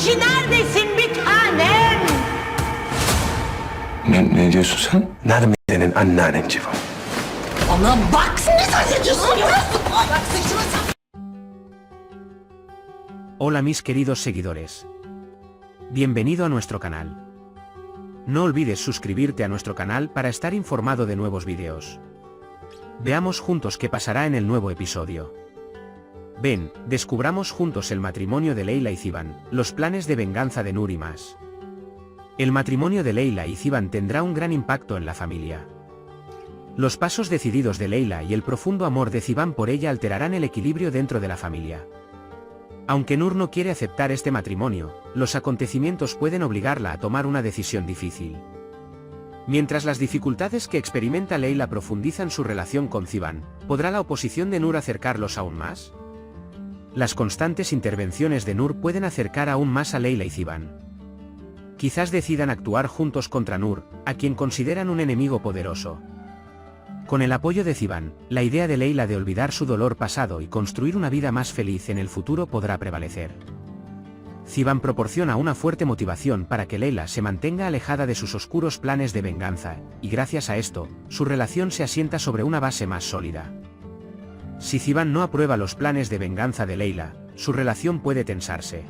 işi neredesin bir tanem? Ne diyorsun sen? Nermide'nin anneannen Civan. Ona bak ne saçıyorsun ya? Bak saçını Hola mis queridos seguidores. Bienvenido a nuestro canal. No olvides suscribirte a nuestro canal para estar informado de nuevos videos. Veamos juntos qué pasará en el nuevo episodio. Ven, descubramos juntos el matrimonio de Leyla y Ziban, los planes de venganza de Nur y más. El matrimonio de Leyla y Ziban tendrá un gran impacto en la familia. Los pasos decididos de Leyla y el profundo amor de Ziban por ella alterarán el equilibrio dentro de la familia. Aunque Nur no quiere aceptar este matrimonio, los acontecimientos pueden obligarla a tomar una decisión difícil. Mientras las dificultades que experimenta Leyla profundizan su relación con Ziban, ¿podrá la oposición de Nur acercarlos aún más? Las constantes intervenciones de Nur pueden acercar aún más a Leyla y Ziban. Quizás decidan actuar juntos contra Nur, a quien consideran un enemigo poderoso. Con el apoyo de Ziban, la idea de Leyla de olvidar su dolor pasado y construir una vida más feliz en el futuro podrá prevalecer. Ziban proporciona una fuerte motivación para que Leyla se mantenga alejada de sus oscuros planes de venganza, y gracias a esto, su relación se asienta sobre una base más sólida. Si Ziban no aprueba los planes de venganza de Leyla, su relación puede tensarse.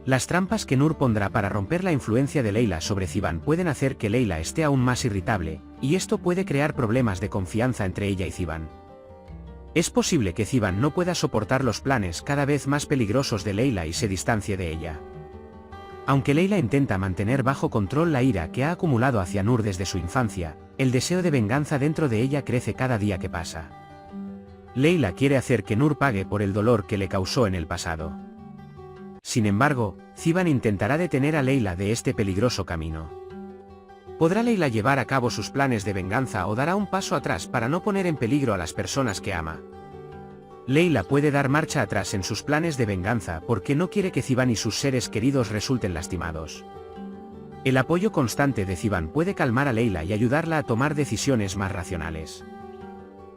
Las trampas que Nur pondrá para romper la influencia de Leyla sobre Ziban pueden hacer que Leyla esté aún más irritable, y esto puede crear problemas de confianza entre ella y Ziban. Es posible que Ziban no pueda soportar los planes cada vez más peligrosos de Leyla y se distancie de ella. Aunque Leyla intenta mantener bajo control la ira que ha acumulado hacia Nur desde su infancia, el deseo de venganza dentro de ella crece cada día que pasa. Leyla quiere hacer que Nur pague por el dolor que le causó en el pasado. Sin embargo, Ziban intentará detener a Leyla de este peligroso camino. ¿Podrá Leyla llevar a cabo sus planes de venganza o dará un paso atrás para no poner en peligro a las personas que ama? Leyla puede dar marcha atrás en sus planes de venganza porque no quiere que Ziban y sus seres queridos resulten lastimados. El apoyo constante de Ziban puede calmar a Leyla y ayudarla a tomar decisiones más racionales.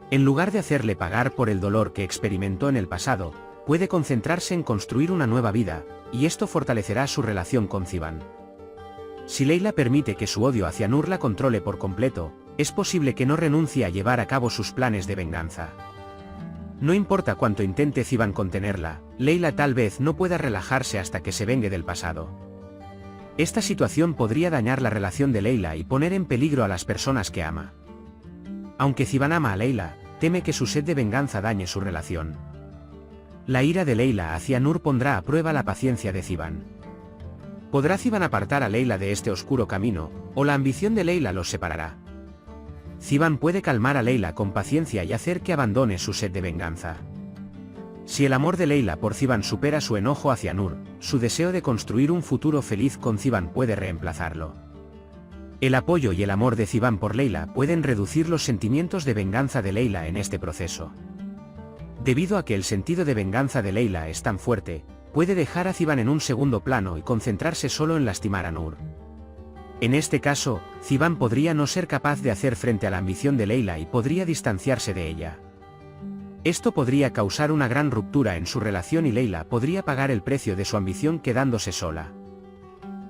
En lugar de hacerle pagar por el dolor que experimentó en el pasado, puede concentrarse en construir una nueva vida, y esto fortalecerá su relación con Ziban. Si Leyla permite que su odio hacia Nur la controle por completo, es posible que no renuncie a llevar a cabo sus planes de venganza. No importa cuánto intente Ziban contenerla, Leyla tal vez no pueda relajarse hasta que se vengue del pasado. Esta situación podría dañar la relación de Leyla y poner en peligro a las personas que ama. Aunque Ziban ama a Leyla, teme que su sed de venganza dañe su relación. La ira de Leyla hacia Nur pondrá a prueba la paciencia de Ziban. ¿Podrá Ziban apartar a Leyla de este oscuro camino, o la ambición de Leyla los separará? Ziban puede calmar a Leyla con paciencia y hacer que abandone su sed de venganza. Si el amor de Leyla por Ziban supera su enojo hacia Nur, su deseo de construir un futuro feliz con Ziban puede reemplazarlo. El apoyo y el amor de Ziban por Leyla pueden reducir los sentimientos de venganza de Leyla en este proceso. Debido a que el sentido de venganza de Leyla es tan fuerte, puede dejar a Ziban en un segundo plano y concentrarse solo en lastimar a Nur. En este caso, Ziban podría no ser capaz de hacer frente a la ambición de Leyla y podría distanciarse de ella. Esto podría causar una gran ruptura en su relación y Leyla podría pagar el precio de su ambición quedándose sola.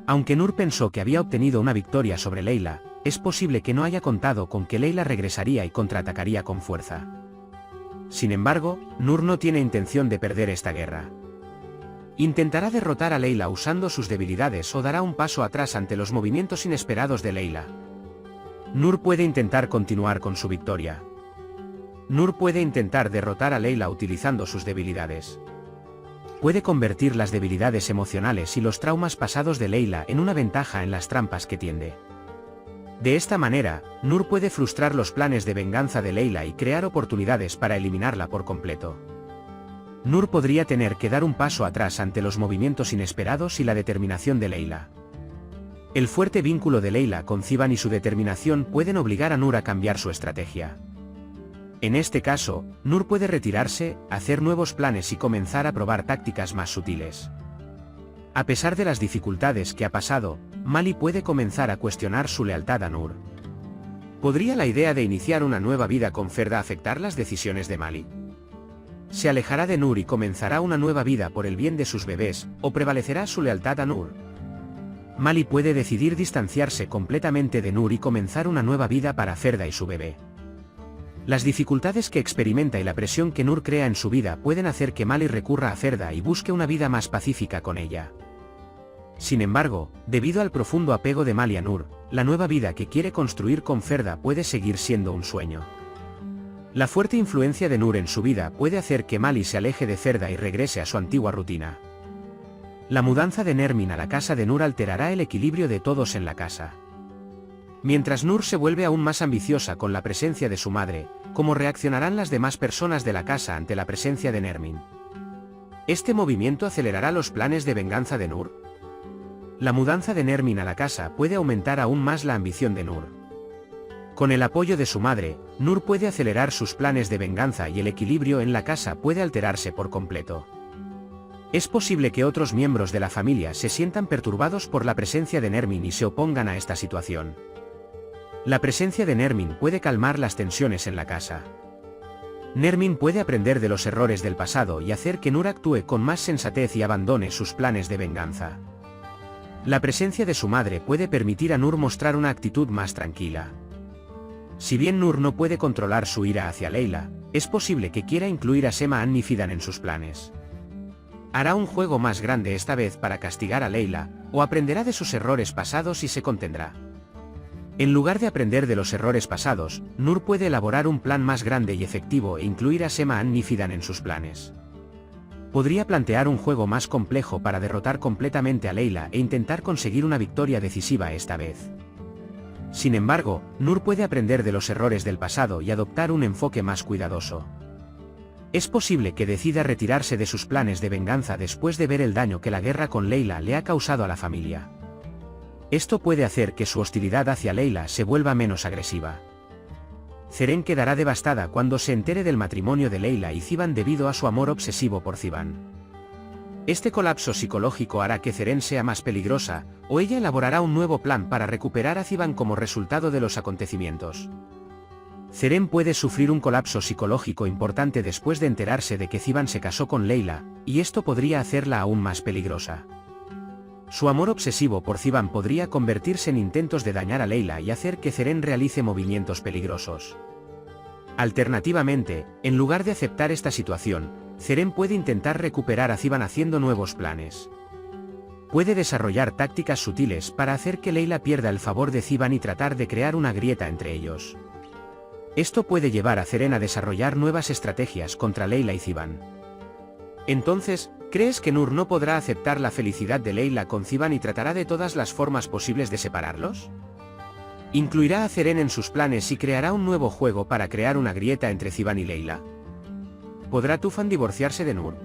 Aunque Nur pensó que había obtenido una victoria sobre Leyla, es posible que no haya contado con que Leyla regresaría y contraatacaría con fuerza. Sin embargo, Nur no tiene intención de perder esta guerra. Intentará derrotar a Leyla usando sus debilidades o dará un paso atrás ante los movimientos inesperados de Leyla. Nur puede intentar continuar con su victoria. Nur puede intentar derrotar a Leyla utilizando sus debilidades. Puede convertir las debilidades emocionales y los traumas pasados de Leyla en una ventaja en las trampas que tiende. De esta manera, Nur puede frustrar los planes de venganza de Leyla y crear oportunidades para eliminarla por completo. Nur podría tener que dar un paso atrás ante los movimientos inesperados y la determinación de Leyla. El fuerte vínculo de Leyla con Ziban y su determinación pueden obligar a Nur a cambiar su estrategia. En este caso, Nur puede retirarse, hacer nuevos planes y comenzar a probar tácticas más sutiles. A pesar de las dificultades que ha pasado, Mali puede comenzar a cuestionar su lealtad a Nur. ¿Podría la idea de iniciar una nueva vida con Ferda afectar las decisiones de Mali? ¿Se alejará de Nur y comenzará una nueva vida por el bien de sus bebés, o prevalecerá su lealtad a Nur? Mali puede decidir distanciarse completamente de Nur y comenzar una nueva vida para Ferda y su bebé. Las dificultades que experimenta y la presión que Nur crea en su vida pueden hacer que Mali recurra a Ferda y busque una vida más pacífica con ella. Sin embargo, debido al profundo apego de Mali a Nur, la nueva vida que quiere construir con Ferda puede seguir siendo un sueño. La fuerte influencia de Nur en su vida puede hacer que Mali se aleje de Ferda y regrese a su antigua rutina. La mudanza de Nermin a la casa de Nur alterará el equilibrio de todos en la casa. Mientras Nur se vuelve aún más ambiciosa con la presencia de su madre, ¿cómo reaccionarán las demás personas de la casa ante la presencia de Nermin? ¿Este movimiento acelerará los planes de venganza de Nur? La mudanza de Nermin a la casa puede aumentar aún más la ambición de Nur. Con el apoyo de su madre, Nur puede acelerar sus planes de venganza y el equilibrio en la casa puede alterarse por completo. Es posible que otros miembros de la familia se sientan perturbados por la presencia de Nermin y se opongan a esta situación. La presencia de Nermin puede calmar las tensiones en la casa. Nermin puede aprender de los errores del pasado y hacer que Nur actúe con más sensatez y abandone sus planes de venganza. La presencia de su madre puede permitir a Nur mostrar una actitud más tranquila. Si bien Nur no puede controlar su ira hacia Leila, es posible que quiera incluir a Sema An-Nifidan en sus planes. Hará un juego más grande esta vez para castigar a Leila, o aprenderá de sus errores pasados y se contendrá. En lugar de aprender de los errores pasados, Nur puede elaborar un plan más grande y efectivo e incluir a Sema An-Nifidan en sus planes. Podría plantear un juego más complejo para derrotar completamente a Leila e intentar conseguir una victoria decisiva esta vez. Sin embargo, Nur puede aprender de los errores del pasado y adoptar un enfoque más cuidadoso. Es posible que decida retirarse de sus planes de venganza después de ver el daño que la guerra con Leila le ha causado a la familia. Esto puede hacer que su hostilidad hacia Leila se vuelva menos agresiva. Zeren quedará devastada cuando se entere del matrimonio de Leila y Ziban debido a su amor obsesivo por Ziban. Este colapso psicológico hará que Zeren sea más peligrosa, o ella elaborará un nuevo plan para recuperar a Ziban como resultado de los acontecimientos. Zeren puede sufrir un colapso psicológico importante después de enterarse de que Ziban se casó con Leila, y esto podría hacerla aún más peligrosa. Su amor obsesivo por Ziban podría convertirse en intentos de dañar a Leila y hacer que Zeren realice movimientos peligrosos. Alternativamente, en lugar de aceptar esta situación, Zeren puede intentar recuperar a Ziban haciendo nuevos planes. Puede desarrollar tácticas sutiles para hacer que Leila pierda el favor de Ziban y tratar de crear una grieta entre ellos. Esto puede llevar a Zeren a desarrollar nuevas estrategias contra Leila y Ziban. Entonces, ¿crees que Nur no podrá aceptar la felicidad de Leila con Ziban y tratará de todas las formas posibles de separarlos? ¿Incluirá a Zeren en sus planes y creará un nuevo juego para crear una grieta entre Ziban y Leila? ¿Podrá Tufan divorciarse de Nur?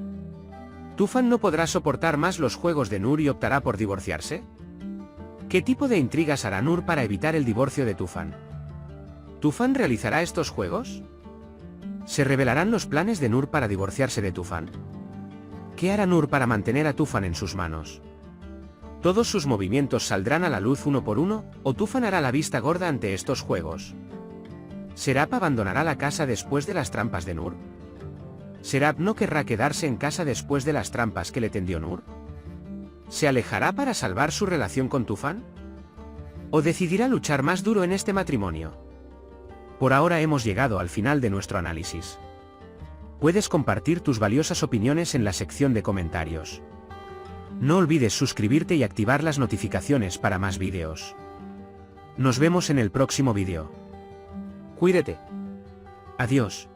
¿Tufan no podrá soportar más los juegos de Nur y optará por divorciarse? ¿Qué tipo de intrigas hará Nur para evitar el divorcio de Tufan? ¿Tufan realizará estos juegos? ¿Se revelarán los planes de Nur para divorciarse de Tufan? ¿Qué hará Nur para mantener a Tufan en sus manos? ¿Todos sus movimientos saldrán a la luz uno por uno, o Tufan hará la vista gorda ante estos juegos? ¿Serap abandonará la casa después de las trampas de Nur? ¿Serap no querrá quedarse en casa después de las trampas que le tendió Nur? ¿Se alejará para salvar su relación con Tufan? ¿O decidirá luchar más duro en este matrimonio? Por ahora hemos llegado al final de nuestro análisis. Puedes compartir tus valiosas opiniones en la sección de comentarios. No olvides suscribirte y activar las notificaciones para más vídeos. Nos vemos en el próximo vídeo. Cuídate. Adiós.